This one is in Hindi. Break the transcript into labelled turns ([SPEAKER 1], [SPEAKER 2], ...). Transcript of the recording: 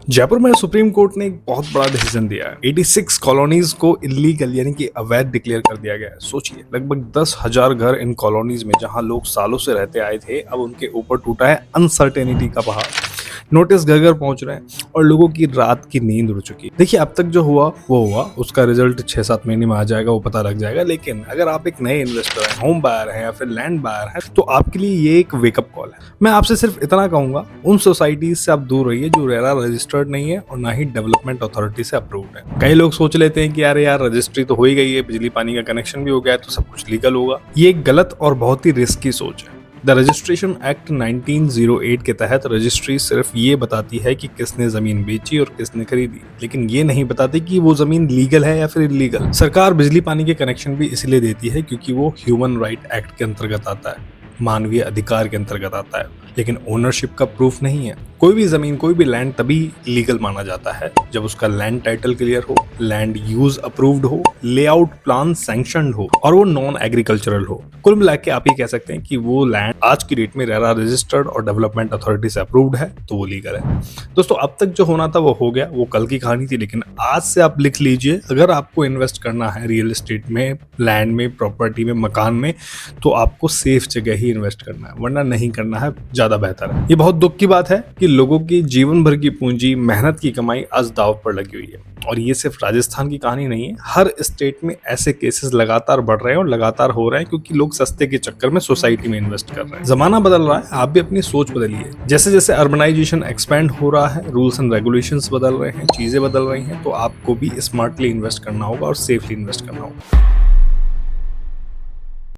[SPEAKER 1] जयपुर में सुप्रीम कोर्ट ने एक बहुत बड़ा डिसीजन दिया है। 86 कॉलोनीज को इलीगल यानी कि अवैध डिक्लेयर कर दिया गया है। सोचिए, लगभग 10,000 घर इन कॉलोनीज में जहां लोग सालों से रहते आए थे, अब उनके ऊपर टूटा है अनसर्टेनिटी का पहाड़। नोटिस घर घर पहुंच रहे हैं और लोगों की रात की नींद उड़ चुकी है। देखिए, अब तक जो हुआ वो हुआ, उसका रिजल्ट 6-7 महीने में आ जाएगा, वो पता लग जाएगा। लेकिन अगर आप एक नए इन्वेस्टर हैं, होम बायर हैं या फिर लैंड बायर हैं, तो आपके लिए ये एक वेकअप कॉल है। मैं आपसे सिर्फ इतना कहूंगा, उन सोसाइटीज से आप दूर रहिए जो रेरा रजिस्टर्ड नहीं है और ना ही डेवलपमेंट अथॉरिटी से अप्रूव्ड है। कई लोग सोच लेते हैं कि यार रजिस्ट्री तो हो ही गई है, बिजली पानी का कनेक्शन भी हो गया है, तो सब कुछ लीगल होगा। ये एक गलत और बहुत ही रिस्की सोच है। द रजिस्ट्रेशन एक्ट 1908 के तहत रजिस्ट्री सिर्फ ये बताती है कि किसने जमीन बेची और किसने खरीदी, लेकिन ये नहीं बताती कि वो जमीन लीगल है या फिर इलीगल। सरकार बिजली पानी के कनेक्शन भी इसलिए देती है क्योंकि वो ह्यूमन राइट एक्ट के अंतर्गत आता है, मानवीय अधिकार के अंतर्गत आता है, लेकिन ओनरशिप का प्रूफ नहीं है। कोई भी जमीन, कोई भी लैंड तभी लीगल माना जाता है जब उसका लैंड टाइटल क्लियर हो, लैंड यूज अप्रूव्ड हो, लेआउट प्लान सैंक्शनड हो और वो नॉन एग्रीकल्चरल हो। कुल मिला के आप ये कह सकते हैं कि वो लैंड आज की डेट में रेरा रजिस्टर्ड और डेवलपमेंट अथॉरिटी से अप्रूव्ड है, तो वो लीगल है। दोस्तों, अब तक जो होना था वो हो गया, वो कल की कहानी थी। लेकिन आज से आप लिख लीजिए, अगर आपको इन्वेस्ट करना है रियल एस्टेट में, लैंड में, प्रॉपर्टी में, मकान में, तो आपको सेफ जगह ही इन्वेस्ट करना है, वरना नहीं करना है, ज्यादा बेहतर है। ये बहुत दुख की बात है कि लोगों की जीवन भर की पूंजी, मेहनत की कमाई आज दांव पर लगी हुई है। और ये सिर्फ राजस्थान की कहानी नहीं है, हर स्टेट में ऐसे केसेस लगातार बढ़ रहे हैं और लगातार हो रहे हैं, क्योंकि लोग सस्ते के चक्कर में सोसाइटी में इन्वेस्ट कर रहे हैं। जमाना बदल रहा है, आप भी अपनी सोच बदलिए। जैसे जैसे अर्बनाइजेशन एक्सपेंड हो रहा है, रूल्स एंड रेगुलेशंस बदल रहे हैं, चीजें बदल रही हैं, तो आपको भी स्मार्टली इन्वेस्ट करना होगा और सेफली इन्वेस्ट करना होगा।